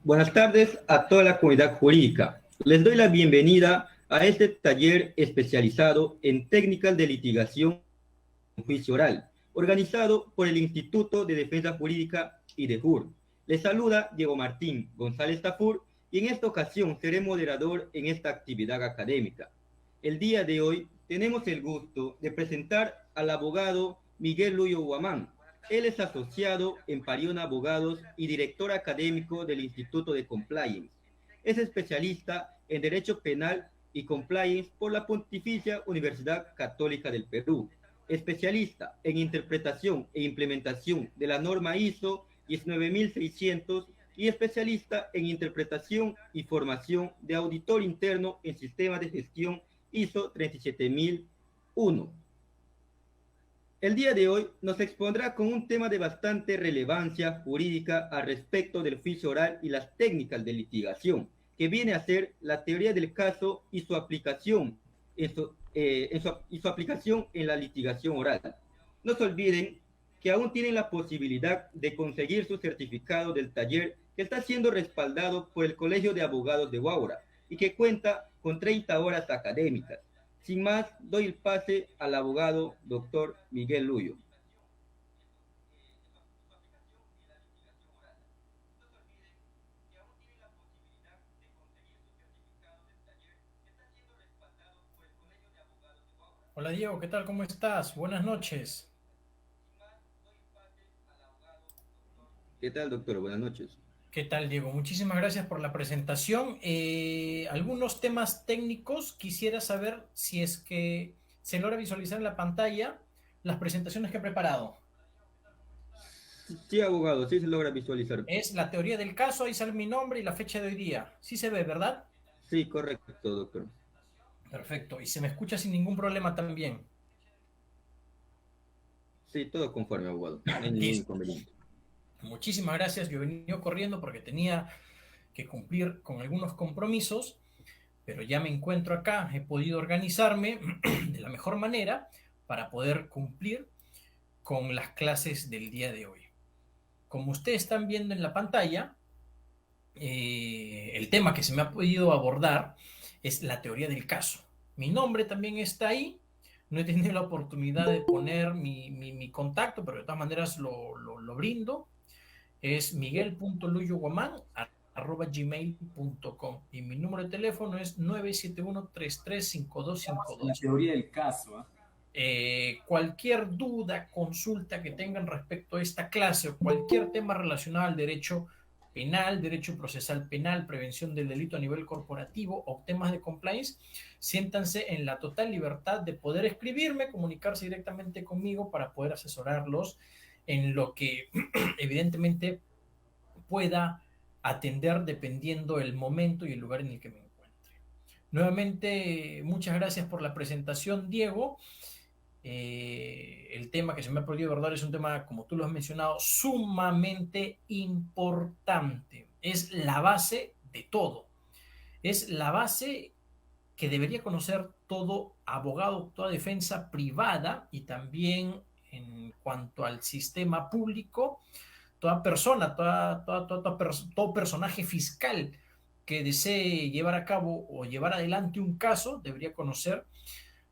Buenas tardes a toda la comunidad jurídica. Les doy la bienvenida a este taller especializado en técnicas de litigación en juicio oral, organizado por el Instituto de Defensa Jurídica IDEJUR. Les saluda Diego Martín González Tafur y en esta ocasión seré moderador en esta actividad académica. El día de hoy tenemos el gusto de presentar al abogado Miguel Luyo Guamán. Él es asociado en Pariona Abogados y director académico del Instituto de Compliance. Es especialista en Derecho Penal y Compliance por la Pontificia Universidad Católica del Perú. Especialista en interpretación e implementación de la norma ISO 19600 y especialista en interpretación y formación de auditor interno en sistemas de gestión ISO 37001. El día de hoy nos expondrá con un tema de bastante relevancia jurídica al respecto del juicio oral y las técnicas de litigación, que viene a ser la teoría del caso y su aplicación en la litigación oral. No se olviden que aún tienen la posibilidad de conseguir su certificado del taller que está siendo respaldado por el Colegio de Abogados de Huaura y que cuenta con 30 horas académicas. Sin más, doy el pase al abogado doctor Miguel Luyo. Hola Diego, ¿qué tal? ¿Cómo estás? Buenas noches. ¿Qué tal, doctor? Buenas noches. ¿Qué tal, Diego? Muchísimas gracias por la presentación. Algunos temas técnicos, quisiera saber si es que se logra visualizar en la pantalla las presentaciones que he preparado. Sí, abogado, sí se logra visualizar. Es la teoría del caso, ahí sale mi nombre y la fecha de hoy día. Sí se ve, ¿verdad? Sí, correcto, doctor. Perfecto. Y se me escucha sin ningún problema también. Sí, todo conforme, abogado. No hay ningún Listo. inconveniente. Muchísimas gracias. Yo he venido corriendo porque tenía que cumplir con algunos compromisos, pero ya me encuentro acá, he podido organizarme de la mejor manera para poder cumplir con las clases del día de hoy. Como ustedes están viendo en la pantalla, el tema que se me ha podido abordar es la teoría del caso. Mi nombre también está ahí. No he tenido la oportunidad de poner mi contacto, pero de todas maneras lo brindo. Es miguel.luyoguamán@gmail.com y mi número de teléfono es 971-335252. La teoría del caso. Cualquier duda, consulta que tengan respecto a esta clase o cualquier tema relacionado al derecho penal, derecho procesal penal, prevención del delito a nivel corporativo o temas de compliance, siéntanse en la total libertad de poder escribirme, comunicarse directamente conmigo para poder asesorarlos en lo que evidentemente pueda atender dependiendo el momento y el lugar en el que me encuentre. Nuevamente, muchas gracias por la presentación, Diego. El tema que se me ha podido abordar es un tema, como tú lo has mencionado, sumamente importante. Es la base de todo. Es la base que debería conocer todo abogado, toda defensa privada y también en cuanto al sistema público, toda persona, todo personaje fiscal que desee llevar a cabo o llevar adelante un caso debería conocer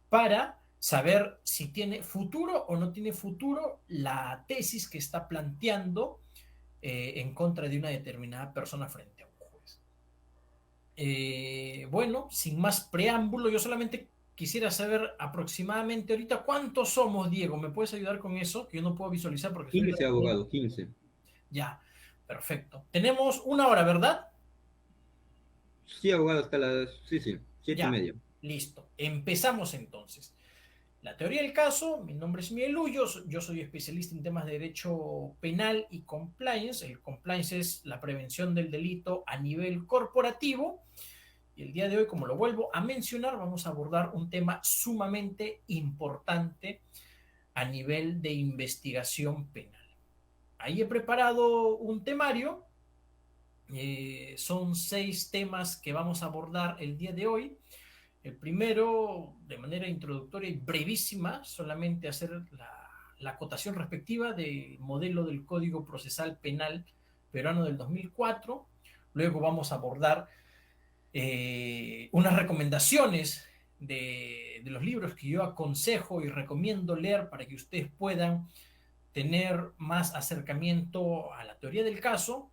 para saber si tiene futuro o no tiene futuro la tesis que está planteando en contra de una determinada persona frente a un juez. Bueno, sin más preámbulo, yo solamente quisiera saber aproximadamente ahorita cuántos somos, Diego. ¿Me puedes ayudar con eso? Que yo no puedo visualizar porque estoy... 15, abogado, 15. Ya, perfecto. Tenemos una hora, ¿verdad? Sí, abogado, hasta las... Sí, 7:30. Ya, listo. Empezamos entonces. La teoría del caso, mi nombre es Miguel Luyo, yo soy especialista en temas de derecho penal y compliance. El compliance es la prevención del delito a nivel corporativo. Y el día de hoy, como lo vuelvo a mencionar, vamos a abordar un tema sumamente importante a nivel de investigación penal. Ahí he preparado un temario. Son 6 temas que vamos a abordar el día de hoy. El primero, de manera introductoria y brevísima, solamente hacer la acotación respectiva del modelo del Código Procesal Penal peruano del 2004. Luego vamos a abordar unas recomendaciones de los libros que yo aconsejo y recomiendo leer para que ustedes puedan tener más acercamiento a la teoría del caso.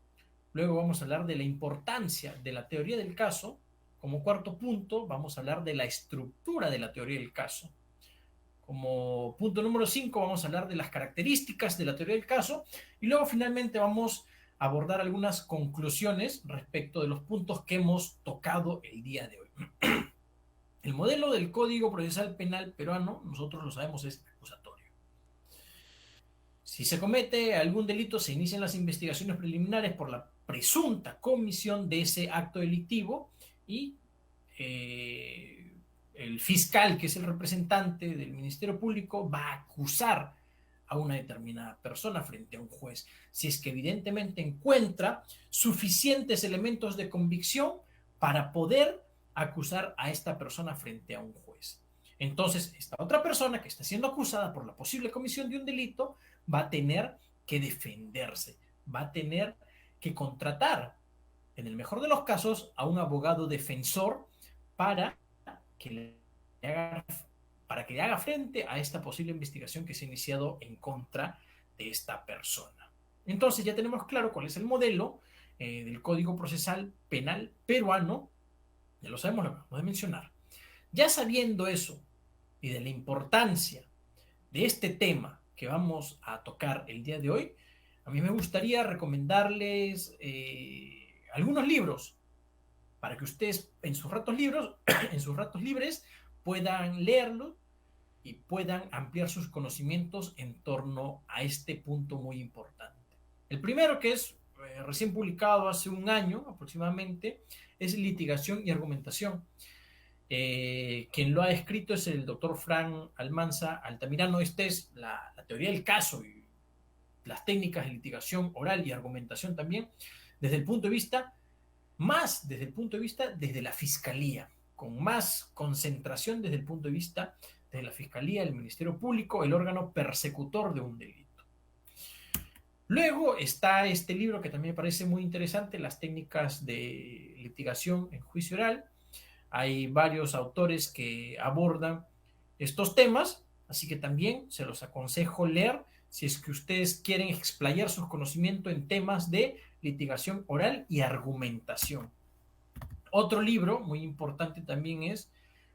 Luego vamos a hablar de la importancia de la teoría del caso. Como cuarto punto, vamos a hablar de la estructura de la teoría del caso. Como punto número 5, vamos a hablar de las características de la teoría del caso. Y luego finalmente vamos a abordar algunas conclusiones respecto de los puntos que hemos tocado el día de hoy. El modelo del Código Procesal Penal peruano, nosotros lo sabemos, es acusatorio. Si se comete algún delito, se inician las investigaciones preliminares por la presunta comisión de ese acto delictivo y el fiscal, que es el representante del Ministerio Público, va a acusar a una determinada persona frente a un juez, si es que evidentemente encuentra suficientes elementos de convicción para poder acusar a esta persona frente a un juez. Entonces, esta otra persona que está siendo acusada por la posible comisión de un delito va a tener que defenderse, va a tener que contratar, en el mejor de los casos, a un abogado defensor para que le haga frente a esta posible investigación que se ha iniciado en contra de esta persona. Entonces ya tenemos claro cuál es el modelo del Código Procesal Penal peruano, ya lo sabemos, lo acabamos de mencionar. Ya sabiendo eso y de la importancia de este tema que vamos a tocar el día de hoy, a mí me gustaría recomendarles algunos libros para que ustedes en sus ratos libres puedan leerlo y puedan ampliar sus conocimientos en torno a este punto muy importante. El primero, que es recién publicado hace un año aproximadamente, es Litigación y Argumentación. Quien lo ha escrito es el doctor Fran Almanza Altamirano. Esta es la teoría del caso y las técnicas de litigación oral y argumentación también, desde el punto de vista desde la fiscalía, con más concentración desde el punto de vista de la Fiscalía, el Ministerio Público, el órgano persecutor de un delito. Luego está este libro que también me parece muy interesante, Las técnicas de litigación en juicio oral. Hay varios autores que abordan estos temas, así que también se los aconsejo leer si es que ustedes quieren explayar sus conocimientos en temas de litigación oral y argumentación. Otro libro muy importante también es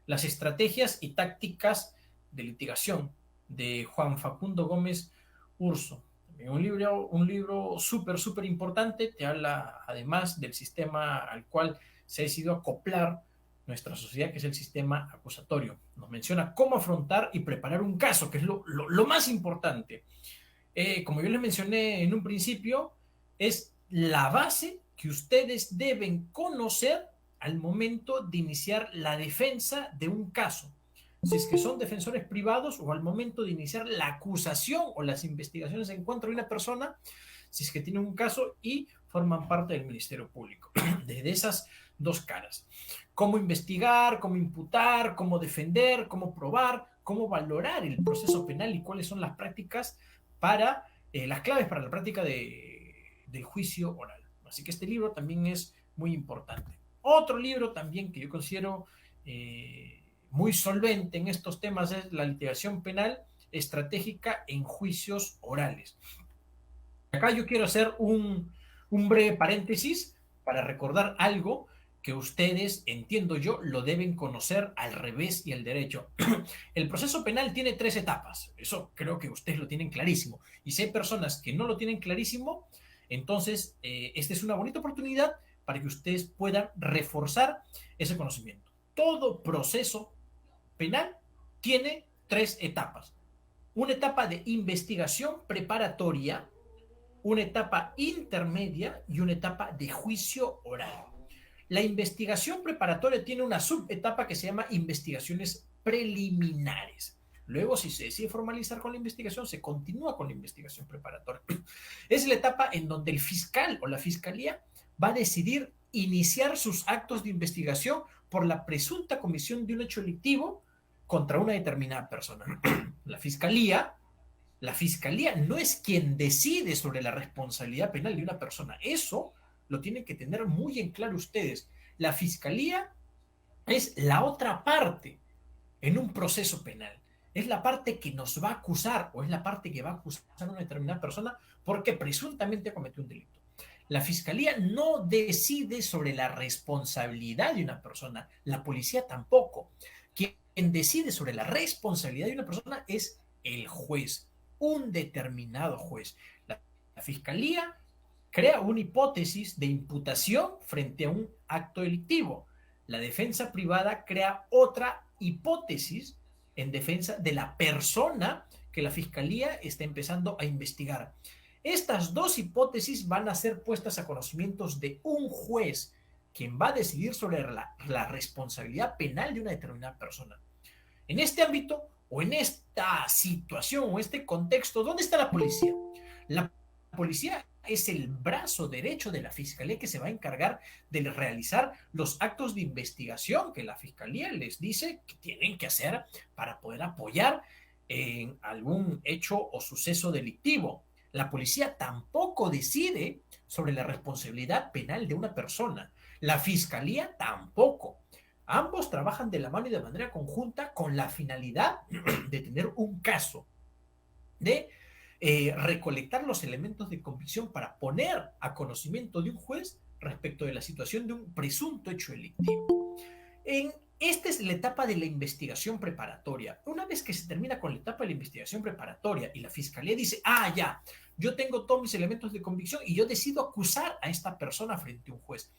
Las estrategias y tácticas de litigación, de Juan Facundo Gómez Urso. También un libro súper importante, te habla además del sistema al cual se ha decidido acoplar nuestra sociedad, que es el sistema acusatorio. Nos menciona cómo afrontar y preparar un caso, que es lo más importante. Como yo les mencioné en un principio, es la base que ustedes deben conocer al momento de iniciar la defensa de un caso. Si es que son defensores privados o al momento de iniciar la acusación o las investigaciones en contra de una persona, si es que tienen un caso y forman parte del Ministerio Público. Desde esas dos caras. Cómo investigar, cómo imputar, cómo defender, cómo probar, cómo valorar el proceso penal y cuáles son las prácticas las claves para la práctica del juicio oral. Así que este libro también es muy importante. Otro libro también que yo considero muy solvente en estos temas es La litigación penal estratégica en juicios orales. Acá yo quiero hacer un breve paréntesis para recordar algo que ustedes, entiendo yo, lo deben conocer al revés y al derecho. El proceso penal tiene 3 etapas. Eso creo que ustedes lo tienen clarísimo. Y si hay personas que no lo tienen clarísimo, entonces esta es una bonita oportunidad para que ustedes puedan reforzar ese conocimiento. Todo proceso penal tiene 3 etapas. Una etapa de investigación preparatoria, una etapa intermedia y una etapa de juicio oral. La investigación preparatoria tiene una subetapa que se llama investigaciones preliminares. Luego, si se decide formalizar con la investigación, se continúa con la investigación preparatoria. Es la etapa en donde el fiscal o la fiscalía va a decidir iniciar sus actos de investigación por la presunta comisión de un hecho delictivo contra una determinada persona. La fiscalía no es quien decide sobre la responsabilidad penal de una persona. Eso lo tienen que tener muy en claro ustedes. La fiscalía es la otra parte en un proceso penal. Es la parte que nos va a acusar o es la parte que va a acusar a una determinada persona porque presuntamente cometió un delito. La fiscalía no decide sobre la responsabilidad de una persona, la policía tampoco. Quien decide sobre la responsabilidad de una persona es el juez, un determinado juez. La fiscalía crea una hipótesis de imputación frente a un acto delictivo. La defensa privada crea otra hipótesis en defensa de la persona que la fiscalía está empezando a investigar. Estas dos hipótesis van a ser puestas a conocimientos de un juez, quien va a decidir sobre la responsabilidad penal de una determinada persona. En este ámbito o en esta situación o este contexto, ¿dónde está la policía? La policía es el brazo derecho de la fiscalía que se va a encargar de realizar los actos de investigación que la fiscalía les dice que tienen que hacer para poder apoyar en algún hecho o suceso delictivo. La policía tampoco decide sobre la responsabilidad penal de una persona. La fiscalía tampoco. Ambos trabajan de la mano y de manera conjunta con la finalidad de tener un caso, de recolectar los elementos de convicción para poner a conocimiento de un juez respecto de la situación de un presunto hecho delictivo. Esta es la etapa de la investigación preparatoria. Una vez que se termina con la etapa de la investigación preparatoria y la fiscalía dice, ya, yo tengo todos mis elementos de convicción y yo decido acusar a esta persona frente a un juez.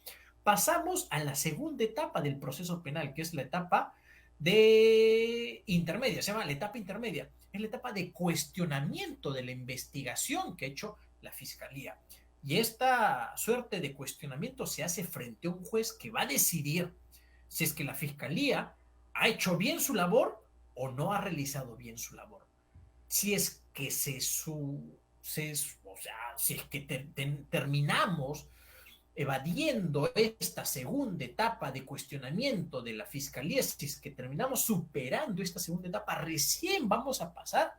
Pasamos a la segunda etapa del proceso penal, que es la etapa de intermedia, se llama la etapa intermedia, es la etapa de cuestionamiento de la investigación que ha hecho la fiscalía. Y esta suerte de cuestionamiento se hace frente a un juez que va a decidir si es que la fiscalía ha hecho bien su labor o no ha realizado bien su labor. Si es que si es que terminamos evadiendo esta segunda etapa de cuestionamiento de la fiscalía, si es que terminamos superando esta segunda etapa, recién vamos a pasar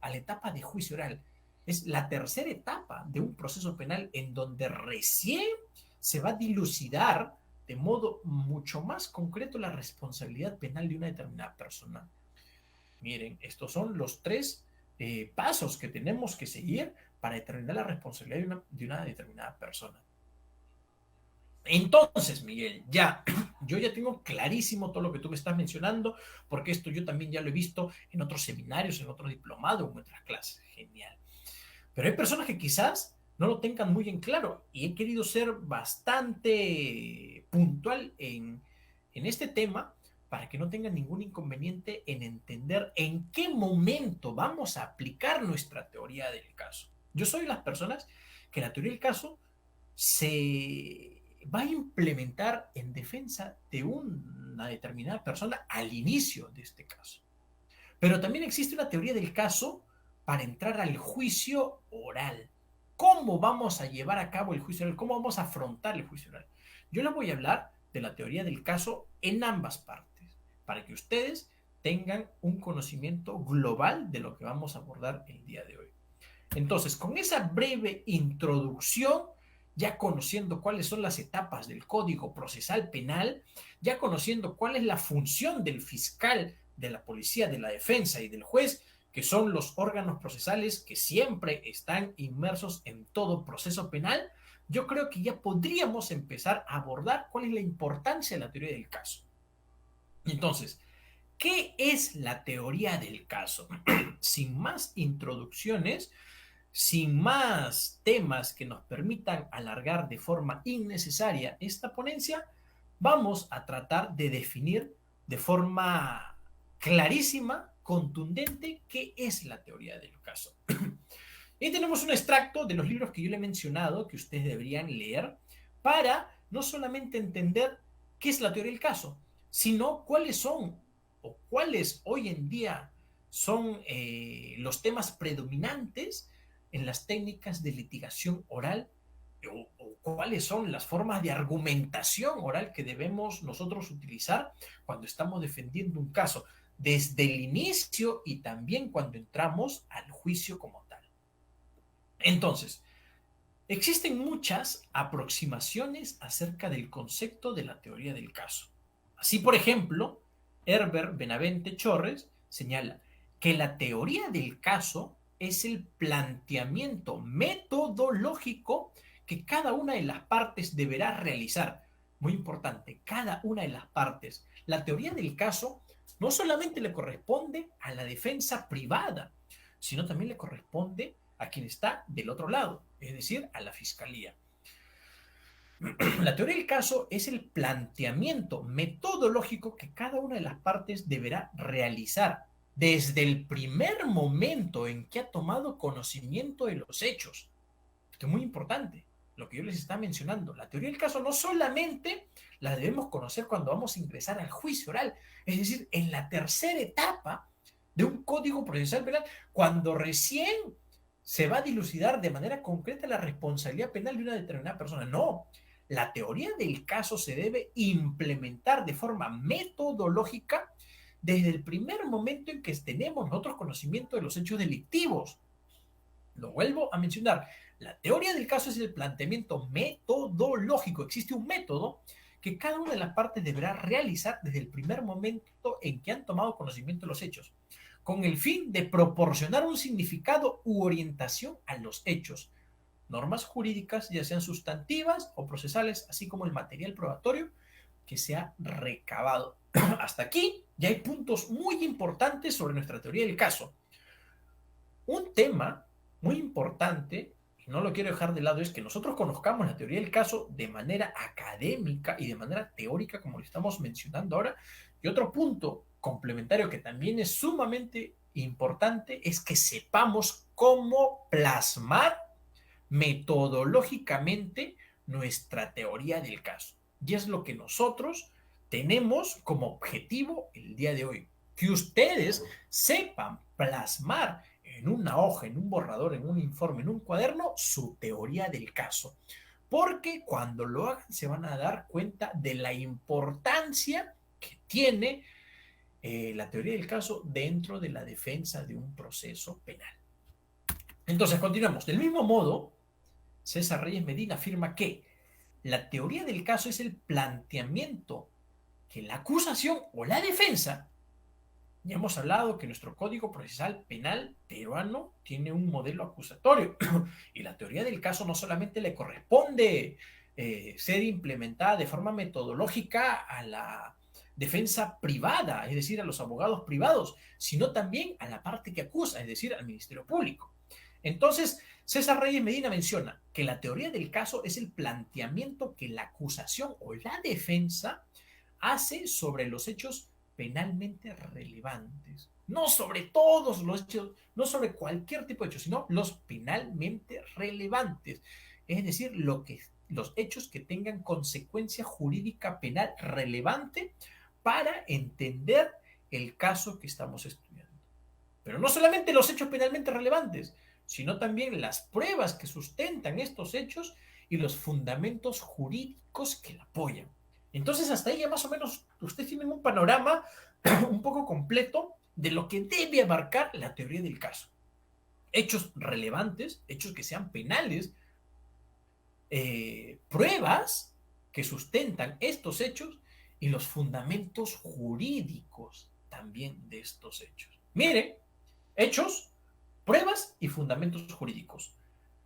a la etapa de juicio oral. Es la tercera etapa de un proceso penal en donde recién se va a dilucidar de modo mucho más concreto la responsabilidad penal de una determinada persona. Miren, estos son los tres pasos que tenemos que seguir para determinar la responsabilidad de una determinada persona. Entonces, Miguel, yo ya tengo clarísimo todo lo que tú me estás mencionando, porque esto yo también ya lo he visto en otros seminarios, en otros diplomados, en otras clases. Genial. Pero hay personas que quizás no lo tengan muy en claro y he querido ser bastante puntual en este tema para que no tengan ningún inconveniente en entender en qué momento vamos a aplicar nuestra teoría del caso. Yo soy de las personas que la teoría del caso se va a implementar en defensa de una determinada persona al inicio de este caso. Pero también existe una teoría del caso para entrar al juicio oral. ¿Cómo vamos a llevar a cabo el juicio oral? ¿Cómo vamos a afrontar el juicio oral? Yo les voy a hablar de la teoría del caso en ambas partes, para que ustedes tengan un conocimiento global de lo que vamos a abordar el día de hoy. Entonces, con esa breve introducción, ya conociendo cuáles son las etapas del Código Procesal Penal, ya conociendo cuál es la función del fiscal, de la policía, de la defensa y del juez, que son los órganos procesales que siempre están inmersos en todo proceso penal, yo creo que ya podríamos empezar a abordar cuál es la importancia de la teoría del caso. Entonces, ¿qué es la teoría del caso? Sin más introducciones, sin más temas que nos permitan alargar de forma innecesaria esta ponencia, vamos a tratar de definir de forma clarísima, contundente, qué es la teoría del caso. Y tenemos un extracto de los libros que yo le he mencionado, que ustedes deberían leer, para no solamente entender qué es la teoría del caso, sino cuáles son o cuáles hoy en día son los temas predominantes en las técnicas de litigación oral o cuáles son las formas de argumentación oral que debemos nosotros utilizar cuando estamos defendiendo un caso, desde el inicio y también cuando entramos al juicio como tal. Entonces, Existen muchas aproximaciones acerca del concepto de la teoría del caso. Así, por ejemplo, Herbert Benavente Chorres señala que la teoría del caso es el planteamiento metodológico que cada una de las partes deberá realizar. Muy importante, cada una de las partes. La teoría del caso no solamente le corresponde a la defensa privada, sino también le corresponde a quien está del otro lado, es decir, a la fiscalía. La teoría del caso es el planteamiento metodológico que cada una de las partes deberá realizar desde el primer momento en que ha tomado conocimiento de los hechos. Esto es muy importante, lo que yo les estaba mencionando. La teoría del caso no solamente la debemos conocer cuando vamos a ingresar al juicio oral, es decir, en la tercera etapa de un código procesal penal, cuando recién se va a dilucidar de manera concreta la responsabilidad penal de una determinada persona. No, la teoría del caso se debe implementar de forma metodológica desde el primer momento en que tenemos nosotros conocimiento de los hechos delictivos. Lo vuelvo a mencionar, la teoría del caso es el planteamiento metodológico. Existe un método que cada una de las partes deberá realizar desde el primer momento en que han tomado conocimiento de los hechos, con el fin de proporcionar un significado u orientación a los hechos, normas jurídicas, ya sean sustantivas o procesales, así como el material probatorio que se ha recabado. Hasta aquí ya hay puntos muy importantes sobre nuestra teoría del caso. Un tema muy importante, y no lo quiero dejar de lado, es que nosotros conozcamos la teoría del caso de manera académica y de manera teórica, como lo estamos mencionando ahora. Y otro punto complementario que también es sumamente importante es que sepamos cómo plasmar metodológicamente nuestra teoría del caso. Y es lo que nosotros tenemos como objetivo el día de hoy. Que ustedes sepan plasmar en una hoja, en un borrador, en un informe, en un cuaderno, su teoría del caso. Porque cuando lo hagan se van a dar cuenta de la importancia que tiene la teoría del caso dentro de la defensa de un proceso penal. Entonces, continuamos. Del mismo modo, César Reyes Medina afirma que la teoría del caso es el planteamiento que la acusación o la defensa. Ya hemos hablado que nuestro Código Procesal Penal peruano tiene un modelo acusatorio y la teoría del caso no solamente le corresponde ser implementada de forma metodológica a la defensa privada, es decir, a los abogados privados, sino también a la parte que acusa, es decir, al Ministerio Público. Entonces, César Reyes Medina menciona que la teoría del caso es el planteamiento que la acusación o la defensa hace sobre los hechos penalmente relevantes. No sobre todos los hechos, no sobre cualquier tipo de hechos, sino los penalmente relevantes. Es decir, los hechos que tengan consecuencia jurídica penal relevante para entender el caso que estamos estudiando. Pero no solamente los hechos penalmente relevantes, sino también las pruebas que sustentan estos hechos y los fundamentos jurídicos que la apoyan. Entonces, hasta ahí ya más o menos ustedes tienen un panorama un poco completo de lo que debe abarcar la teoría del caso. Hechos relevantes, hechos que sean penales, pruebas que sustentan estos hechos y los fundamentos jurídicos también de estos hechos. Miren, hechos, pruebas y fundamentos jurídicos.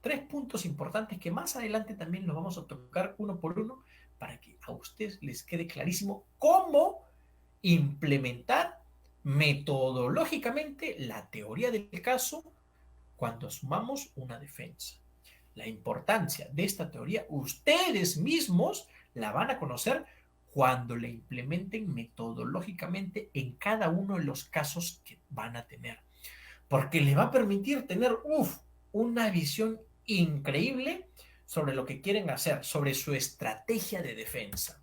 3 puntos importantes que más adelante también los vamos a tocar uno por uno para que a ustedes les quede clarísimo cómo implementar metodológicamente la teoría del caso cuando asumamos una defensa. La importancia de esta teoría, ustedes mismos la van a conocer cuando la implementen metodológicamente en cada uno de los casos que van a tener. Porque les va a permitir tener una visión increíble sobre lo que quieren hacer, sobre su estrategia de defensa.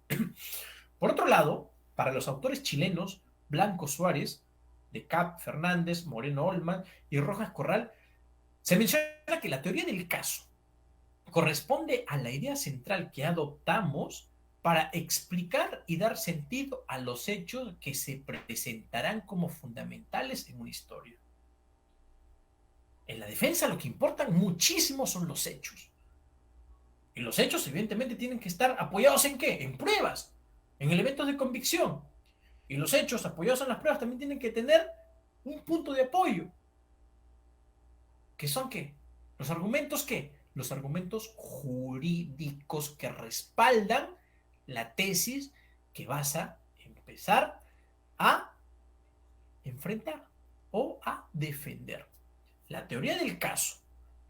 Por otro lado, para los autores chilenos, Blanco Suárez, de Cap Fernández, Moreno Olman y Rojas Corral, se menciona que la teoría del caso corresponde a la idea central que adoptamos para explicar y dar sentido a los hechos que se presentarán como fundamentales en una historia. En la defensa lo que importan muchísimo son los hechos. Y los hechos, evidentemente, tienen que estar apoyados ¿en qué? En pruebas, en elementos de convicción. Y los hechos apoyados en las pruebas también tienen que tener un punto de apoyo. ¿Qué son qué? ¿Los argumentos qué? Los argumentos jurídicos que respaldan la tesis que vas a empezar a enfrentar o a defender. La teoría del caso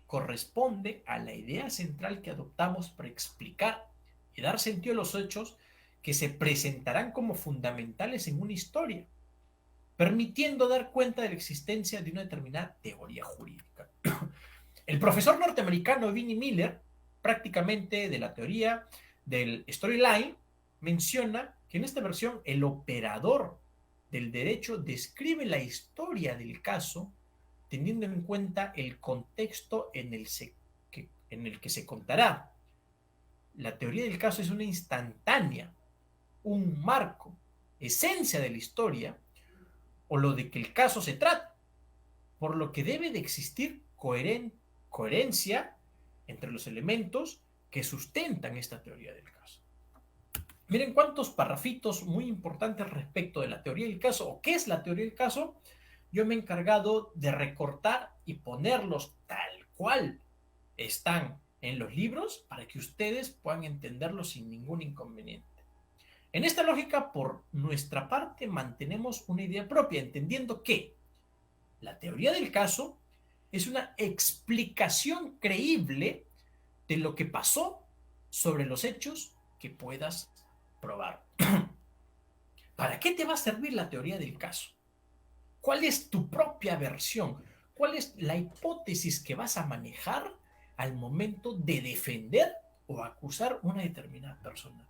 corresponde a la idea central que adoptamos para explicar y dar sentido a los hechos que se presentarán como fundamentales en una historia, permitiendo dar cuenta de la existencia de una determinada teoría jurídica. El profesor norteamericano Vinnie Miller, prácticamente de la teoría del storyline, menciona que en esta versión el operador del derecho describe la historia del caso teniendo en cuenta el contexto en el que se contará. La teoría del caso es una instantánea, un marco, esencia de la historia o lo de que el caso se trata, por lo que debe de existir coherencia entre los elementos que sustentan esta teoría del caso. Miren cuántos parrafitos muy importantes respecto de la teoría del caso o qué es la teoría del caso. Yo me he encargado de recortar y ponerlos tal cual están en los libros para que ustedes puedan entenderlos sin ningún inconveniente. En esta lógica, por nuestra parte, mantenemos una idea propia, entendiendo que la teoría del caso es una explicación creíble de lo que pasó sobre los hechos que puedas probar. ¿Para qué te va a servir la teoría del caso? ¿Cuál es tu propia versión? ¿Cuál es la hipótesis que vas a manejar al momento de defender o acusar a una determinada persona?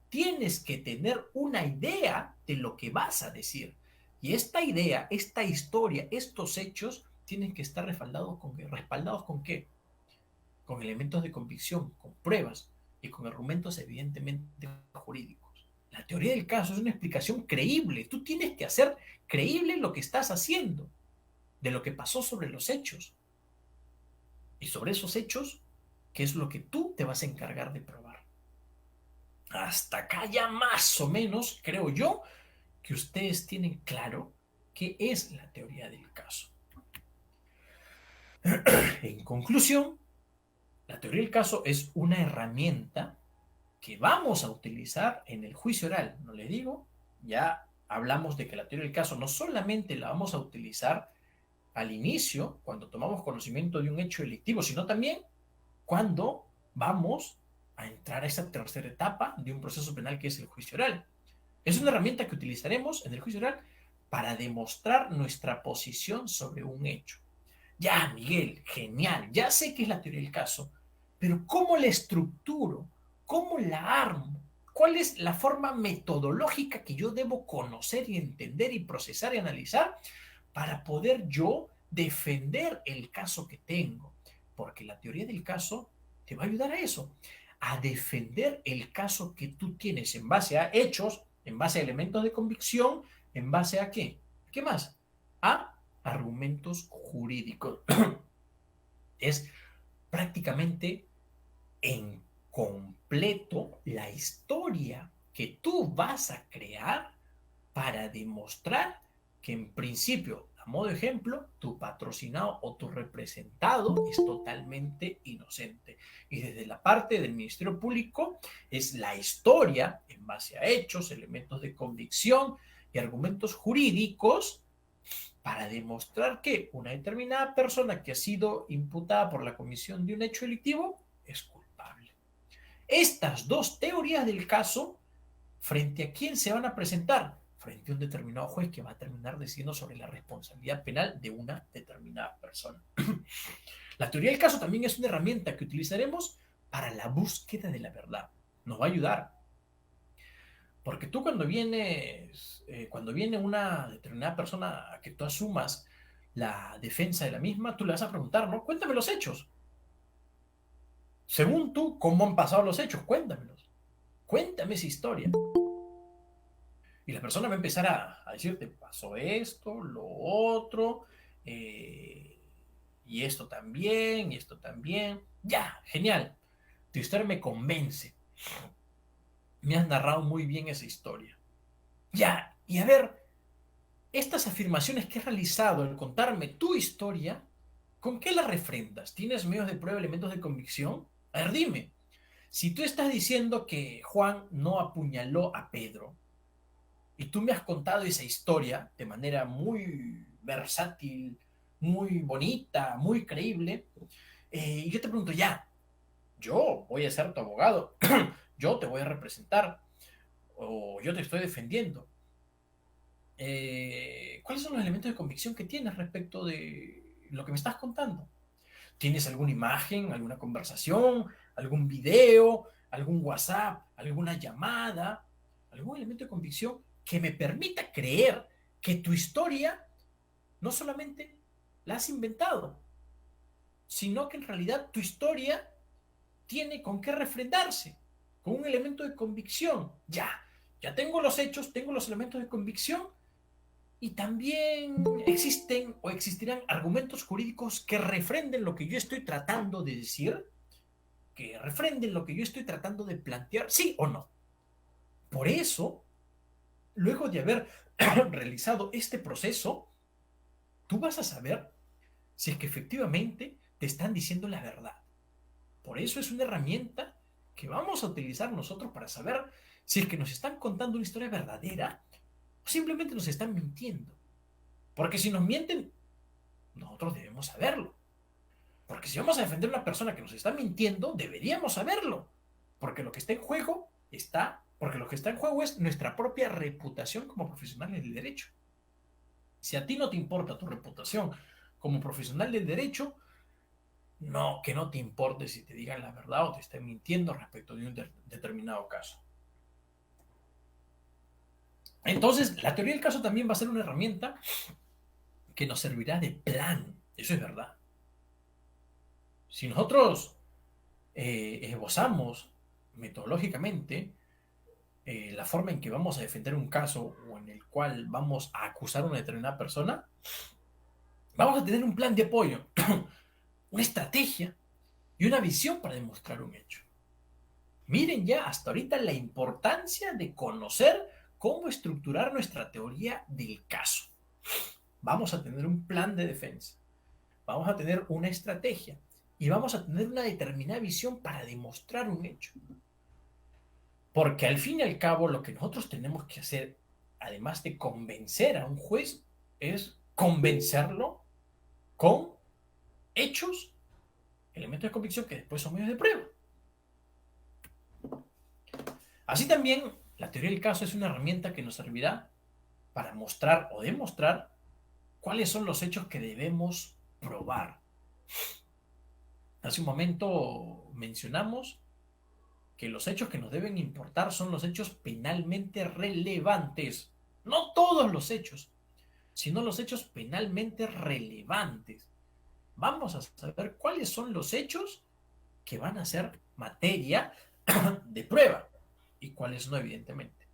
Tienes que tener una idea de lo que vas a decir. Y esta idea, esta historia, estos hechos tienen que estar respaldados con ¿qué? Con elementos de convicción, con pruebas y con argumentos evidentemente jurídicos. La teoría del caso es una explicación creíble. Tú tienes que hacer creíble lo que estás haciendo, de lo que pasó sobre los hechos. Y sobre esos hechos, ¿qué es lo que tú te vas a encargar de probar? Hasta acá ya más o menos, creo yo, que ustedes tienen claro qué es la teoría del caso. En conclusión, la teoría del caso es una herramienta que vamos a utilizar en el juicio oral. No le digo, ya hablamos de que la teoría del caso no solamente la vamos a utilizar al inicio, cuando tomamos conocimiento de un hecho delictivo, sino también cuando vamos a entrar a esa tercera etapa de un proceso penal que es el juicio oral. Es una herramienta que utilizaremos en el juicio oral para demostrar nuestra posición sobre un hecho. Ya, Miguel, genial, ya sé qué es la teoría del caso, pero ¿cómo la estructuro? ¿Cómo la armo? ¿Cuál es la forma metodológica que yo debo conocer y entender y procesar y analizar para poder yo defender el caso que tengo? Porque la teoría del caso te va a ayudar a eso, a defender el caso que tú tienes en base a hechos, en base a elementos de convicción, en base a ¿qué? ¿Qué más? A argumentos jurídicos. Es prácticamente en completo la historia que tú vas a crear para demostrar que en principio, a modo de ejemplo, tu patrocinado o tu representado es totalmente inocente. Y desde la parte del Ministerio Público es la historia en base a hechos, elementos de convicción y argumentos jurídicos para demostrar que una determinada persona que ha sido imputada por la comisión de un hecho delictivo es culpable. Estas dos teorías del caso, ¿frente a quién se van a presentar? Frente a un determinado juez que va a terminar decidiendo sobre la responsabilidad penal de una determinada persona. La teoría del caso también es una herramienta que utilizaremos para la búsqueda de la verdad. Nos va a ayudar. Porque tú cuando viene una determinada persona a que tú asumas la defensa de la misma, tú le vas a preguntar, ¿no? Cuéntame los hechos. Según tú, ¿cómo han pasado los hechos? Cuéntamelos. Cuéntame esa historia. Y la persona va a empezar a decirte, pasó esto, lo otro, y esto también, y esto también. Ya, genial. Tu historia me convence. Me has narrado muy bien esa historia. Ya, y a ver, estas afirmaciones que has realizado al contarme tu historia, ¿con qué las refrendas? ¿Tienes medios de prueba, elementos de convicción? A ver, dime, si tú estás diciendo que Juan no apuñaló a Pedro, y tú me has contado esa historia de manera muy versátil, muy bonita, muy creíble, y yo te pregunto, ya, yo voy a ser tu abogado, yo te voy a representar, o yo te estoy defendiendo. ¿Cuáles son los elementos de convicción que tienes respecto de lo que me estás contando? ¿Tienes alguna imagen, alguna conversación, algún video, algún WhatsApp, alguna llamada, algún elemento de convicción que me permita creer que tu historia no solamente la has inventado, sino que en realidad tu historia tiene con qué refrendarse, con un elemento de convicción? Ya tengo los hechos, tengo los elementos de convicción, y también existen o existirán argumentos jurídicos que refrenden lo que yo estoy tratando de decir, que refrenden lo que yo estoy tratando de plantear, sí o no. Por eso, luego de haber realizado este proceso, tú vas a saber si es que efectivamente te están diciendo la verdad. Por eso es una herramienta que vamos a utilizar nosotros para saber si es que nos están contando una historia verdadera o simplemente nos están mintiendo. Porque si nos mienten, nosotros debemos saberlo. Porque si vamos a defender a una persona que nos está mintiendo, deberíamos saberlo. Porque lo que está en juego porque lo que está en juego es nuestra propia reputación como profesionales del derecho. Si a ti no te importa tu reputación como profesional del derecho, no, que no te importe si te digan la verdad o te estén mintiendo respecto de un determinado caso. Entonces, la teoría del caso también va a ser una herramienta que nos servirá de plan. Eso es verdad. Si nosotros esbozamos metodológicamente la forma en que vamos a defender un caso o en el cual vamos a acusar a una determinada persona, vamos a tener un plan de apoyo, una estrategia y una visión para demostrar un hecho. Miren ya hasta ahorita la importancia de conocer cómo estructurar nuestra teoría del caso. Vamos a tener un plan de defensa, vamos a tener una estrategia y vamos a tener una determinada visión para demostrar un hecho. Porque al fin y al cabo lo que nosotros tenemos que hacer, además de convencer a un juez, es convencerlo con hechos, elementos de convicción que después son medios de prueba. Así también, la teoría del caso es una herramienta que nos servirá para mostrar o demostrar cuáles son los hechos que debemos probar. Hace un momento mencionamos que los hechos que nos deben importar son los hechos penalmente relevantes. No todos los hechos, sino los hechos penalmente relevantes. Vamos a saber cuáles son los hechos que van a ser materia de prueba y cuáles no, evidentemente.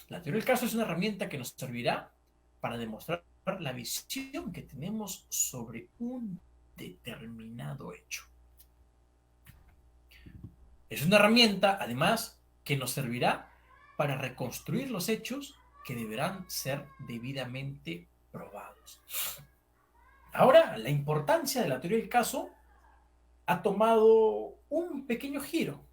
La teoría del caso es una herramienta que nos servirá para demostrar la visión que tenemos sobre un determinado hecho. Es una herramienta, además, que nos servirá para reconstruir los hechos que deberán ser debidamente probados. Ahora, la importancia de la teoría del caso ha tomado un pequeño giro.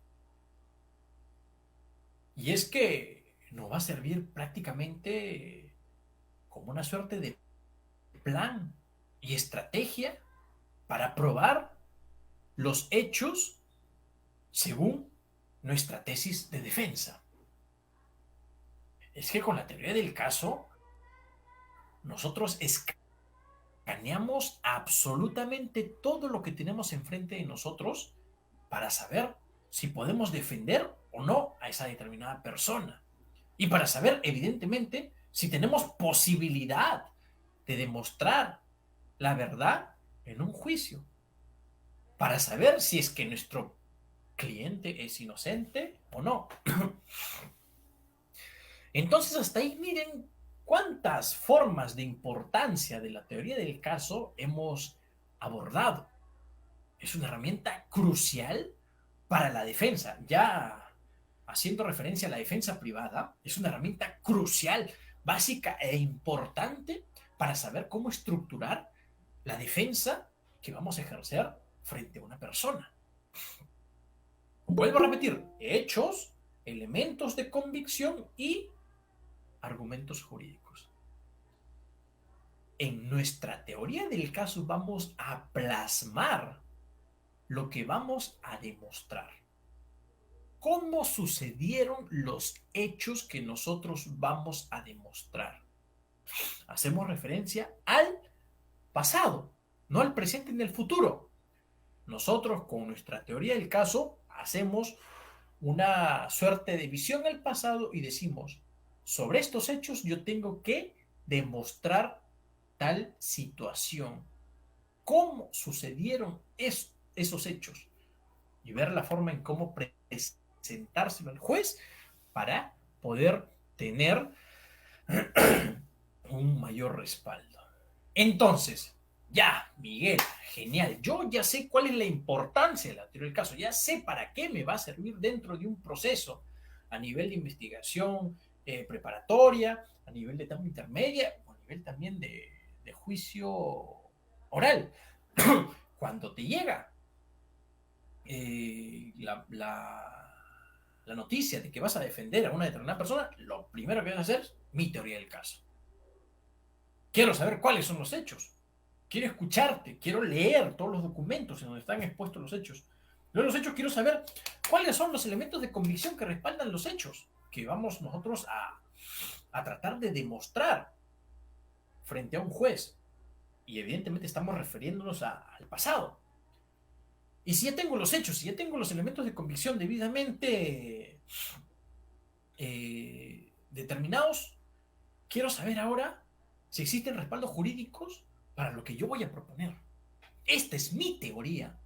Y es que nos va a servir prácticamente como una suerte de plan y estrategia para probar los hechos según nuestra tesis de defensa. Es que con la teoría del caso, nosotros escaneamos absolutamente todo lo que tenemos enfrente de nosotros para saber si podemos defender o no a esa determinada persona. Y para saber, evidentemente, si tenemos posibilidad de demostrar la verdad en un juicio. Para saber si es que nuestro cliente es inocente o no. Entonces, hasta ahí miren cuántas formas de importancia de la teoría del caso hemos abordado. Es una herramienta crucial para la defensa, ya haciendo referencia a la defensa privada, es una herramienta crucial, básica e importante para saber cómo estructurar la defensa que vamos a ejercer frente a una persona. Vuelvo a repetir, hechos, elementos de convicción y argumentos jurídicos. En nuestra teoría del caso vamos a plasmar lo que vamos a demostrar. ¿Cómo sucedieron los hechos que nosotros vamos a demostrar? Hacemos referencia al pasado, no al presente ni al futuro. Nosotros con nuestra teoría del caso hacemos una suerte de visión al pasado y decimos, sobre estos hechos yo tengo que demostrar tal situación. ¿Cómo sucedieron esos hechos? Y ver la forma en cómo presentárselo al juez para poder tener un mayor respaldo. Entonces, ya, Miguel, genial. Yo ya sé cuál es la importancia de la teoría del caso. Ya sé para qué me va a servir dentro de un proceso a nivel de investigación preparatoria, a nivel de etapa intermedia o a nivel también de juicio oral. Cuando te llega la noticia de que vas a defender a una determinada persona, lo primero que vas a hacer es mi teoría del caso. Quiero saber cuáles son los hechos. Quiero escucharte, quiero leer todos los documentos en donde están expuestos los hechos. Luego los hechos quiero saber cuáles son los elementos de convicción que respaldan los hechos que vamos nosotros a tratar de demostrar frente a un juez. Y evidentemente estamos refiriéndonos al pasado. Y si ya tengo los hechos, si ya tengo los elementos de convicción debidamente determinados, quiero saber ahora si existen respaldos jurídicos para lo que yo voy a proponer. Esta es mi teoría,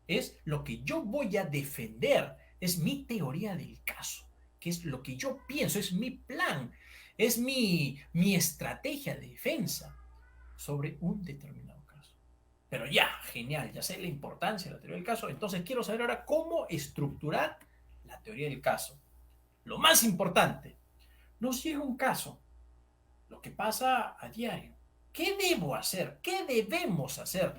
es lo que yo voy a defender, es mi teoría del caso, que es lo que yo pienso, es mi plan, es mi estrategia de defensa sobre un determinado caso. Pero ya, genial, ya sé la importancia de la teoría del caso, entonces quiero saber ahora cómo estructurar la teoría del caso. Lo más importante, nos llega un caso, lo que pasa a diario. ¿Qué debo hacer? ¿Qué debemos hacer?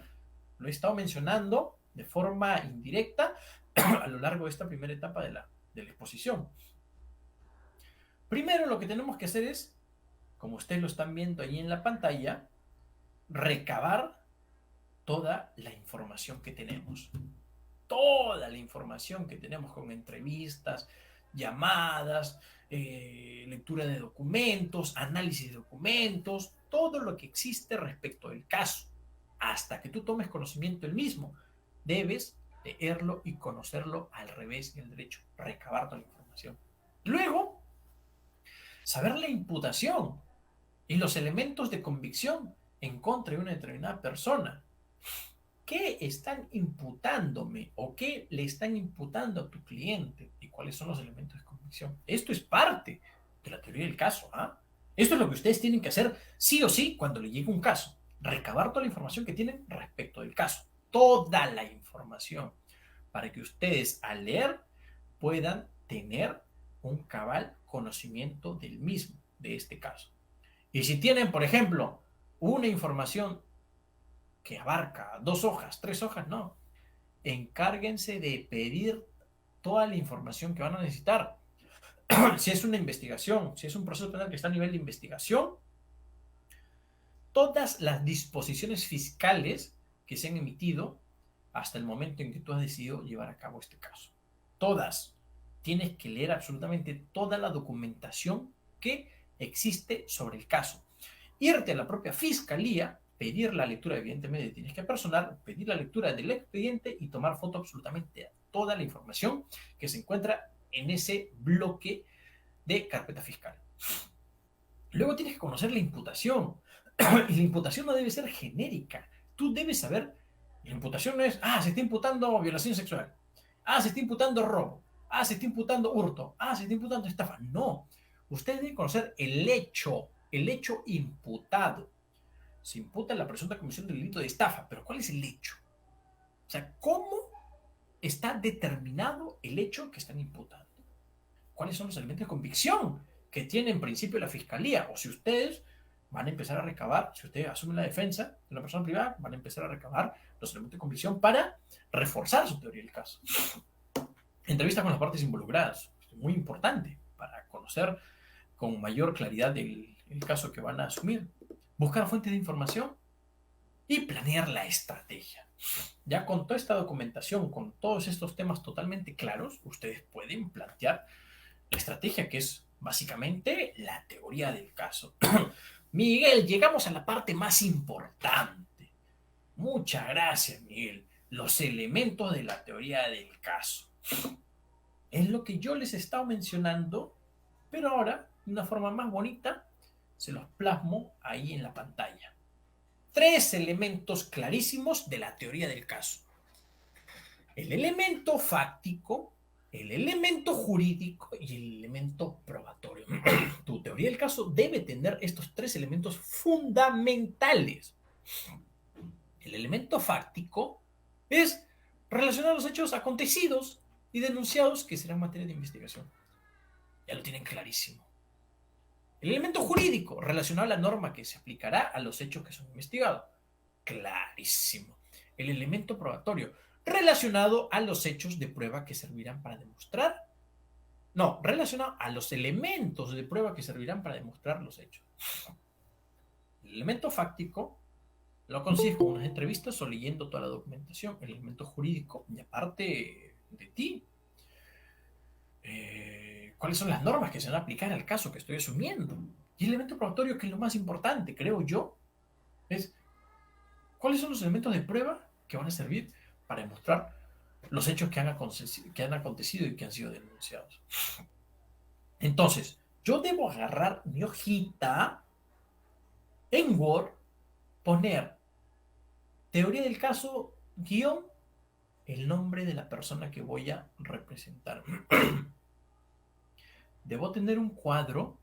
Lo he estado mencionando de forma indirecta a lo largo de esta primera etapa de la exposición. Primero lo que tenemos que hacer es, como ustedes lo están viendo ahí en la pantalla, recabar toda la información que tenemos. Toda la información que tenemos con entrevistas, llamadas, lectura de documentos, análisis de documentos, todo lo que existe respecto del caso. Hasta que tú tomes conocimiento del mismo, debes leerlo y conocerlo al revés y al derecho, recabar toda la información. Luego, saber la imputación y los elementos de convicción en contra de una determinada persona. ¿Qué están imputándome o qué le están imputando a tu cliente? ¿Y cuáles son los elementos de convicción? Esto es parte de la teoría del caso. Esto es lo que ustedes tienen que hacer sí o sí cuando le llegue un caso. Recabar toda la información que tienen respecto del caso. Toda la información. Para que ustedes al leer puedan tener un cabal conocimiento del mismo, de este caso. Y si tienen, por ejemplo, una información que abarca 2 hojas, 3 hojas, no. Encárguense de pedir toda la información que van a necesitar. Si es una investigación, si es un proceso penal que está a nivel de investigación, todas las disposiciones fiscales que se han emitido hasta el momento en que tú has decidido llevar a cabo este caso. Todas. Tienes que leer absolutamente toda la documentación que existe sobre el caso. Irte a la propia fiscalía, pedir la lectura, evidentemente tienes que personar, pedir la lectura del expediente y tomar foto absolutamente a toda la información que se encuentra en ese bloque de carpeta fiscal. Luego tienes que conocer la imputación. Y la imputación no debe ser genérica. Tú debes saber, la imputación no es, se está imputando violación sexual, se está imputando robo, se está imputando hurto, se está imputando estafa. No, usted debe conocer el hecho imputado. Se imputa la presunta comisión del delito de estafa, pero ¿cuál es el hecho? O sea, ¿cómo está determinado el hecho que están imputando. ¿Cuáles son los elementos de convicción que tiene en principio la fiscalía? O si ustedes van a empezar a recabar, si ustedes asumen la defensa de una persona privada, van a empezar a recabar los elementos de convicción para reforzar su teoría del caso. Entrevista con las partes involucradas, muy importante para conocer con mayor claridad el caso que van a asumir. Buscar fuentes de información y planear la estrategia. Ya con toda esta documentación, con todos estos temas totalmente claros, ustedes pueden plantear la estrategia, que es básicamente la teoría del caso. Miguel, llegamos a la parte más importante. Muchas gracias, Miguel. Los elementos de la teoría del caso. Es lo que yo les he estado mencionando, pero ahora, de una forma más bonita, se los plasmo ahí en la pantalla. 3 elementos clarísimos de la teoría del caso. El elemento fáctico, el elemento jurídico y el elemento probatorio. Tu teoría del caso debe tener estos 3 elementos fundamentales. El elemento fáctico es relacionar los hechos acontecidos y denunciados que serán materia de investigación. Ya lo tienen clarísimo. El elemento jurídico, relacionado a la norma que se aplicará a los hechos que son investigados. Clarísimo. El elemento probatorio, relacionado a los hechos de prueba que servirán para demostrar. No, relacionado a los elementos de prueba que servirán para demostrar los hechos. El elemento fáctico lo consigues con unas entrevistas o leyendo toda la documentación. El elemento jurídico, y aparte de ti, cuáles son las normas que se van a aplicar al caso que estoy asumiendo. Y el elemento probatorio, que es lo más importante, creo yo, es cuáles son los elementos de prueba que van a servir para demostrar los hechos que han acontecido y que han sido denunciados. Entonces, yo debo agarrar mi hojita en Word, poner teoría del caso, guión, el nombre de la persona que voy a representar. Debo tener un cuadro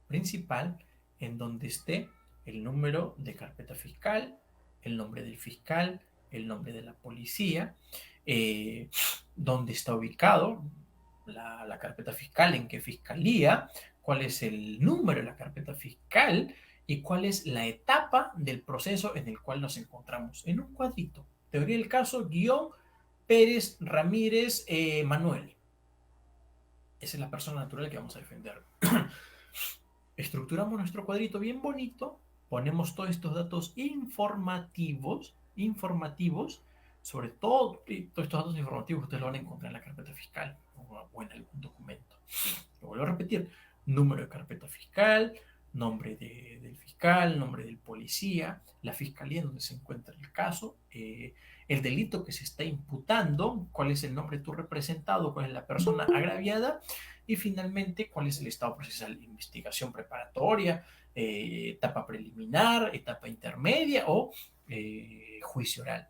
principal en donde esté el número de carpeta fiscal, el nombre del fiscal, el nombre de la policía, dónde está ubicado la carpeta fiscal, en qué fiscalía, cuál es el número de la carpeta fiscal y cuál es la etapa del proceso en el cual nos encontramos. En un cuadrito. Teoría del caso, guión, Pérez, Ramírez, Manuel. Esa es la persona natural que vamos a defender. Estructuramos nuestro cuadrito bien bonito, ponemos todos estos datos informativos, sobre todo, todos estos datos informativos ustedes lo van a encontrar en la carpeta fiscal o en algún documento. Lo vuelvo a repetir: número de carpeta fiscal, nombre del fiscal, nombre del policía, la fiscalía donde se encuentra el caso, el delito que se está imputando, cuál es el nombre de tu representado, cuál es la persona agraviada y finalmente cuál es el estado procesal, investigación preparatoria, etapa preliminar, etapa intermedia o juicio oral.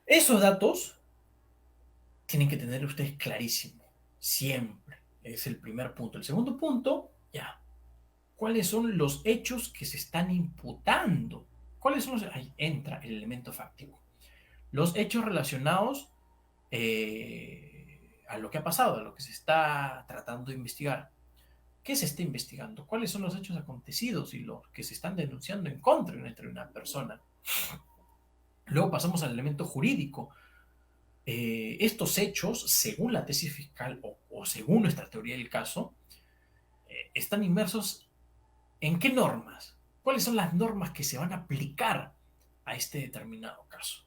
Esos datos tienen que tener ustedes clarísimo, siempre. Es el primer punto. El segundo punto, ya. ¿Cuáles son los hechos que se están imputando? ¿Cuáles son los? Ahí entra el elemento fáctico. Los hechos relacionados a lo que ha pasado, a lo que se está tratando de investigar. ¿Qué se está investigando? ¿Cuáles son los hechos acontecidos y los que se están denunciando en contra de una persona? Luego pasamos al elemento jurídico. Estos hechos, según la tesis fiscal o según nuestra teoría del caso, están inmersos en qué normas. ¿Cuáles son las normas que se van a aplicar a este determinado caso?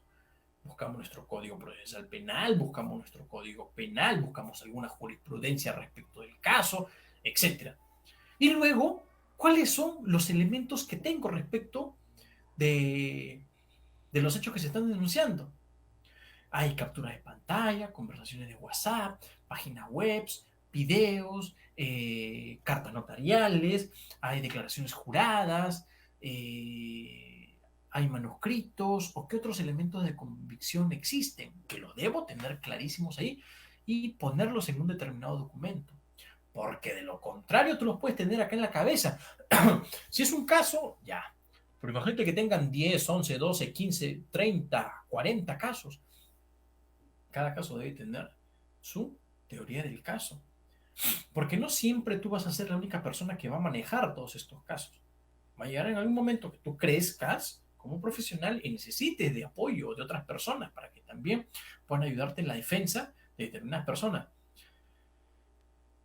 Buscamos nuestro código procesal penal, buscamos nuestro código penal, buscamos alguna jurisprudencia respecto del caso, etc. Y luego, ¿cuáles son los elementos que tengo respecto de los hechos que se están denunciando? Hay capturas de pantalla, conversaciones de WhatsApp, páginas web, videos, cartas notariales, hay declaraciones juradas, hay manuscritos o qué otros elementos de convicción existen, que lo debo tener clarísimos ahí y ponerlos en un determinado documento. Porque de lo contrario tú los puedes tener acá en la cabeza. Si es un caso, ya. Pero imagínate que tengan 10, 11, 12, 15, 30, 40 casos. Cada caso debe tener su teoría del caso. Porque no siempre tú vas a ser la única persona que va a manejar todos estos casos. Va a llegar en algún momento que tú crezcas como profesional y necesites de apoyo de otras personas para que también puedan ayudarte en la defensa de determinadas personas.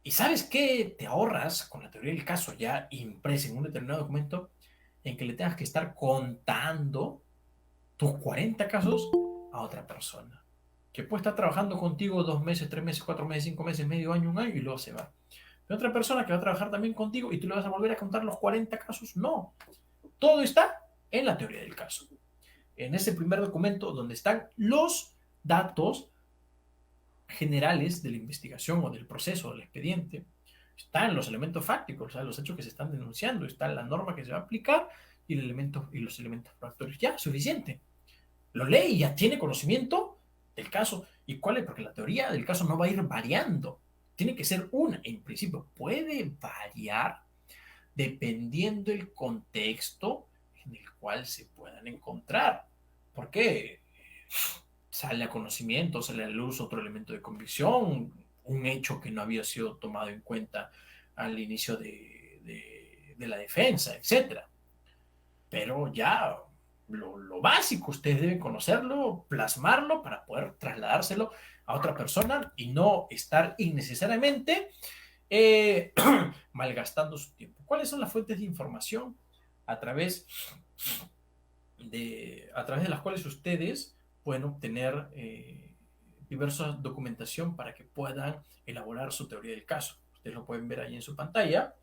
¿Y sabes qué te ahorras con la teoría del caso ya impresa en un determinado documento? En que le tengas que estar contando tus 40 casos a otra persona, que puede estar trabajando contigo 2 meses, 3 meses, 4 meses, 5 meses, medio año, un año, y luego se va. Hay otra persona que va a trabajar también contigo y tú le vas a volver a contar los 40 casos. No, todo está en la teoría del caso. En ese primer documento donde están los datos generales de la investigación o del proceso del expediente, están los elementos fácticos, o sea, los hechos que se están denunciando, está la norma que se va a aplicar y, los elementos probatorios. Ya, suficiente. Lo lee y ya tiene conocimiento del caso. ¿Y cuál es? Porque la teoría del caso no va a ir variando. Tiene que ser una. En principio, puede variar dependiendo del contexto en el cual se puedan encontrar. ¿Por qué? Sale a conocimiento, sale a luz otro elemento de convicción, un hecho que no había sido tomado en cuenta al inicio de la defensa, etcétera. Pero ya lo básico, ustedes deben conocerlo, plasmarlo para poder trasladárselo a otra persona y no estar innecesariamente malgastando su tiempo. ¿Cuáles son las fuentes de información a través de las cuales ustedes pueden obtener diversa documentación para que puedan elaborar su teoría del caso? Ustedes lo pueden ver ahí en su pantalla.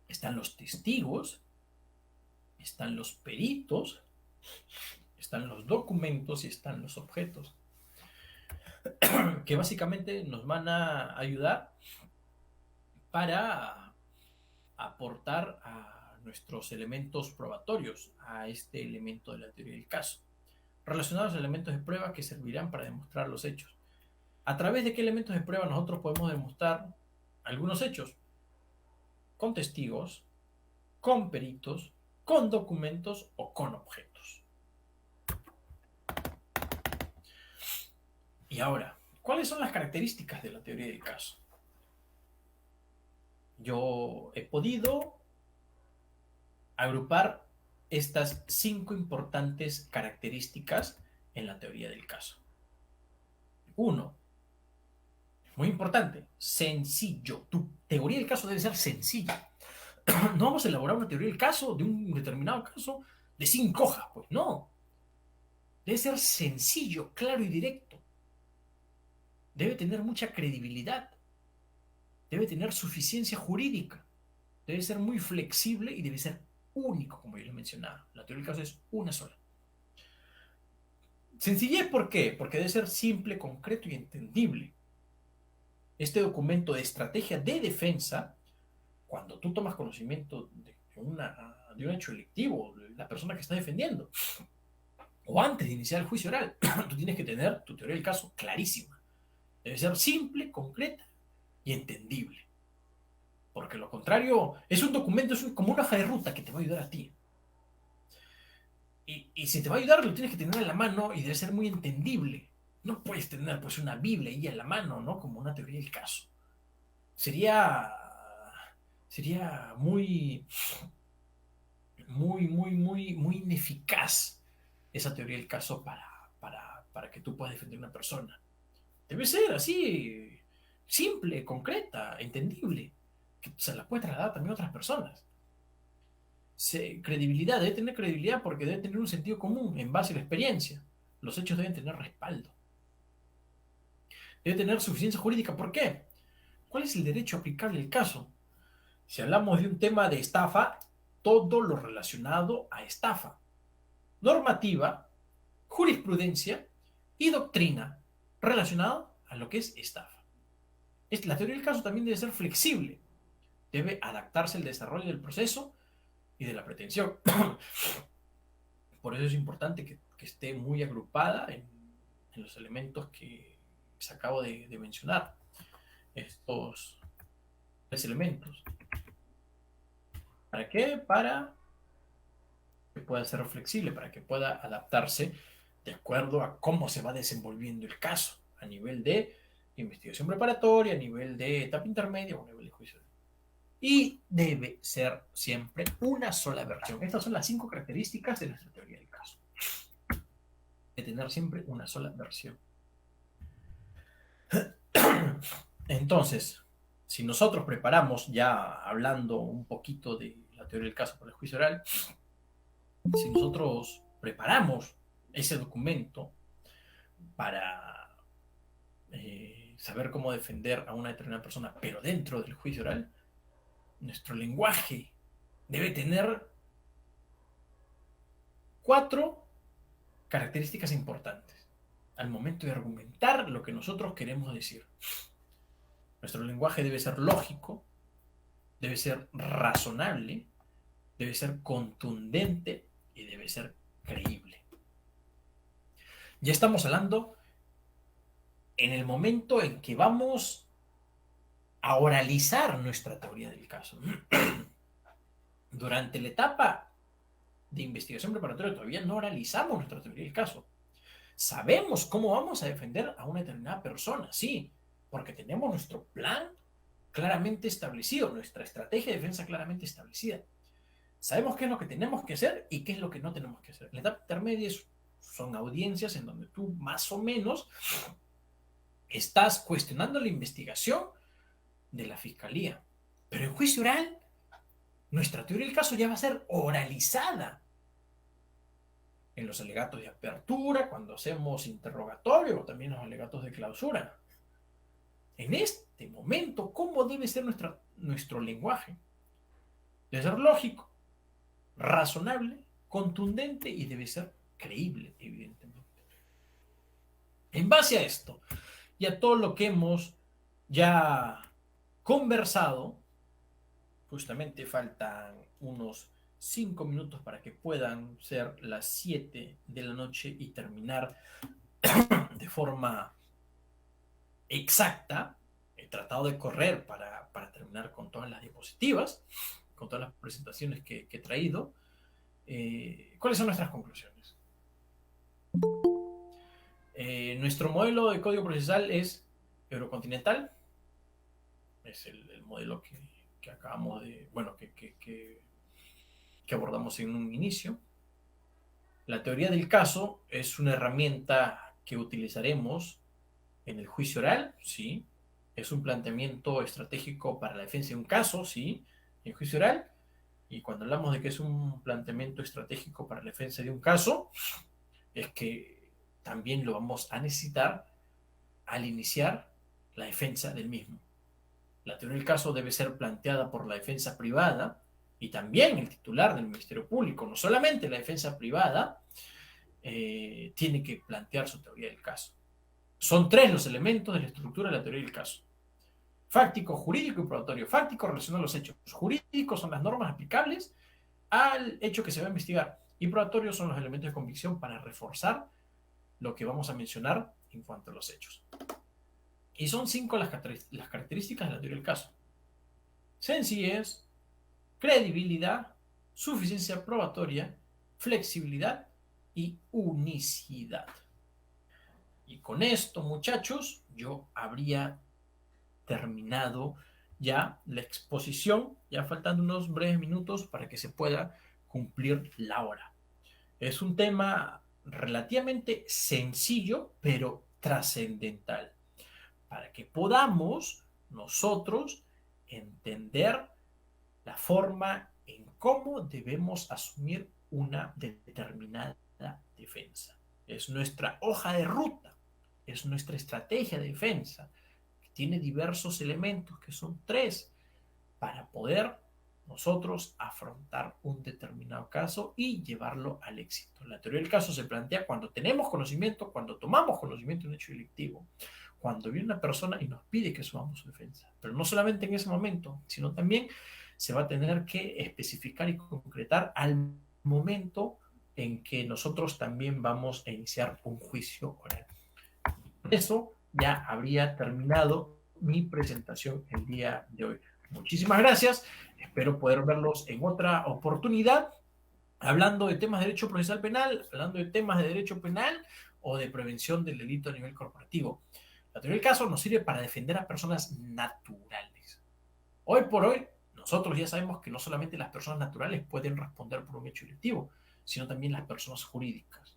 Están los testigos, están los peritos, están los documentos y están los objetos, que básicamente nos van a ayudar para aportar a nuestros elementos probatorios, a este elemento de la teoría del caso, relacionados a elementos de prueba que servirán para demostrar los hechos. ¿A través de qué elementos de prueba nosotros podemos demostrar algunos hechos? Con testigos, con peritos, con documentos o con objetos. Y ahora, ¿cuáles son las características de la teoría del caso? Yo he podido agrupar estas 5 importantes características en la teoría del caso. 1. Muy importante, sencillo. Tu teoría del caso debe ser sencilla. No vamos a elaborar una teoría del caso de un determinado caso de 5 hojas, pues no. Debe ser sencillo, claro y directo. Debe tener mucha credibilidad. Debe tener suficiencia jurídica. Debe ser muy flexible y debe ser único, como yo les mencionaba. La teoría del caso es una sola. Sencillez, ¿por qué? Porque debe ser simple, concreto y entendible. Este documento de estrategia de defensa, cuando tú tomas conocimiento de un hecho delictivo, de la persona que está defendiendo, o antes de iniciar el juicio oral, tú tienes que tener tu teoría del caso clarísima. Debe ser simple, concreta y entendible. Porque lo contrario, es un documento, es como una hoja de ruta que te va a ayudar a ti. Y si te va a ayudar, lo tienes que tener en la mano y debe ser muy entendible. No puedes tener pues una Biblia ahí en la mano, ¿no? Como una teoría del caso. Sería muy ineficaz esa teoría del caso para que tú puedas defender a una persona. Debe ser así, simple, concreta, entendible, que se la puede trasladar también a otras personas. Credibilidad, debe tener credibilidad porque debe tener un sentido común en base a la experiencia. Los hechos deben tener respaldo. Debe tener suficiencia jurídica. ¿Por qué? ¿Cuál es el derecho aplicable al caso? Si hablamos de un tema de estafa, todo lo relacionado a estafa. Normativa, jurisprudencia y doctrina relacionado a lo que es estafa. La teoría del caso también debe ser flexible. Debe adaptarse al desarrollo del proceso y de la pretensión. Por eso es importante que esté muy agrupada en los elementos que les acabo de mencionar. Estos 3 elementos. ¿Para qué? Para que pueda ser flexible, para que pueda adaptarse de acuerdo a cómo se va desenvolviendo el caso, a nivel de investigación preparatoria, a nivel de etapa intermedia o a nivel de juicio. Y debe ser siempre una sola versión. Estas son las 5 características de nuestra teoría del caso. De tener siempre una sola versión. Entonces, si nosotros preparamos, ya hablando un poquito de la teoría del caso por el juicio oral, si nosotros preparamos ese documento para saber cómo defender a una determinada persona, pero dentro del juicio oral, nuestro lenguaje debe tener 4 características importantes al momento de argumentar lo que nosotros queremos decir. Nuestro lenguaje debe ser lógico, debe ser razonable, debe ser contundente y debe ser creíble. Ya estamos hablando en el momento en que vamos a oralizar nuestra teoría del caso. Durante la etapa de investigación preparatoria todavía no oralizamos nuestra teoría del caso. Sabemos cómo vamos a defender a una determinada persona, sí, porque tenemos nuestro plan claramente establecido, nuestra estrategia de defensa claramente establecida. Sabemos qué es lo que tenemos que hacer y qué es lo que no tenemos que hacer. La etapa intermedia son audiencias en donde tú más o menos estás cuestionando la investigación de la fiscalía. Pero en juicio oral, nuestra teoría del caso ya va a ser oralizada. En los alegatos de apertura, cuando hacemos interrogatorio, o también los alegatos de clausura. En este momento, ¿cómo debe ser nuestro lenguaje? Debe ser lógico, razonable, contundente y debe ser creíble, evidentemente. En base a esto y a todo lo que hemos ya conversado, justamente faltan unos 5 minutos para que puedan ser las 7 de la noche y terminar de forma exacta. He tratado de correr para terminar con todas las diapositivas, con todas las presentaciones que he traído. ¿Cuáles son nuestras conclusiones? Nuestro modelo de código procesal es eurocontinental. Es el modelo que acabamos de, bueno, que abordamos en un inicio. La teoría del caso es una herramienta que utilizaremos en el juicio oral, sí. Es un planteamiento estratégico para la defensa de un caso, sí, en juicio oral. Y cuando hablamos de que es un planteamiento estratégico para la defensa de un caso, es que también lo vamos a necesitar al iniciar la defensa del mismo. La teoría del caso debe ser planteada por la defensa privada y también el titular del Ministerio Público. No solamente la defensa privada tiene que plantear su teoría del caso. Son 3 los elementos de la estructura de la teoría del caso: fáctico, jurídico y probatorio. Fáctico relaciona los hechos. Jurídicos son las normas aplicables al hecho que se va a investigar. Y probatorio son los elementos de convicción para reforzar lo que vamos a mencionar en cuanto a los hechos. Y son 5 las características de la teoría del caso: sencillez, credibilidad, suficiencia probatoria, flexibilidad y unicidad. Y con esto, muchachos, yo habría terminado ya la exposición, ya faltando unos breves minutos para que se pueda cumplir la hora. Es un tema relativamente sencillo, pero trascendental, para que podamos nosotros entender la forma en cómo debemos asumir una determinada defensa. Es nuestra hoja de ruta, es nuestra estrategia de defensa, que tiene diversos elementos, que son 3, para poder nosotros afrontar un determinado caso y llevarlo al éxito. La teoría del caso se plantea cuando tenemos conocimiento, cuando tomamos conocimiento de un hecho delictivo, cuando viene una persona y nos pide que asumamos su defensa. Pero no solamente en ese momento, sino también se va a tener que especificar y concretar al momento en que nosotros también vamos a iniciar un juicio oral. Por eso ya habría terminado mi presentación el día de hoy. Muchísimas gracias. Espero poder verlos en otra oportunidad hablando de temas de derecho procesal penal, hablando de temas de derecho penal o de prevención del delito a nivel corporativo. La teoría del caso nos sirve para defender a personas naturales. Hoy por hoy, nosotros ya sabemos que no solamente las personas naturales pueden responder por un hecho delictivo, sino también las personas jurídicas.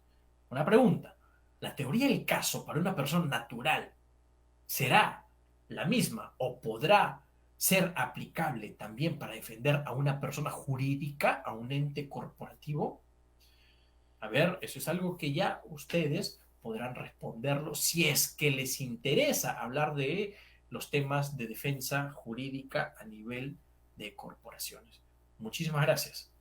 Una pregunta, ¿la teoría del caso para una persona natural será la misma o podrá ser aplicable también para defender a una persona jurídica, a un ente corporativo? A ver, eso es algo que ya ustedes podrán responderlo si es que les interesa hablar de los temas de defensa jurídica a nivel de corporaciones. Muchísimas gracias.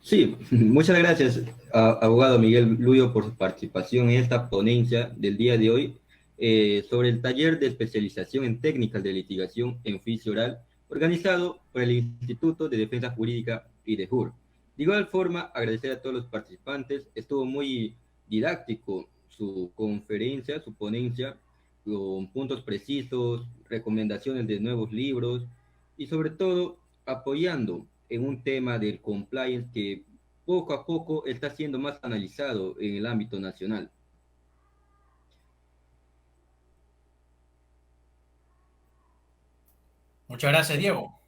Sí, muchas gracias, abogado Miguel Luyo, por su participación en esta ponencia del día de hoy sobre el taller de especialización en técnicas de litigación en juicio oral organizado por el Instituto de Defensa Jurídica IDEJUR. De igual forma, agradecer a todos los participantes. Estuvo muy didáctico su conferencia, su ponencia, con puntos precisos, recomendaciones de nuevos libros y sobre todo apoyando en un tema del compliance que poco a poco está siendo más analizado en el ámbito nacional. Muchas gracias, Diego.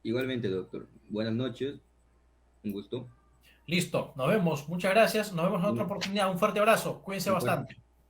Igualmente, doctor. Buenas noches. Un gusto. Listo, nos vemos. Muchas gracias. Nos vemos en otra oportunidad. Un fuerte abrazo. Cuídense Un fuerte, bastante.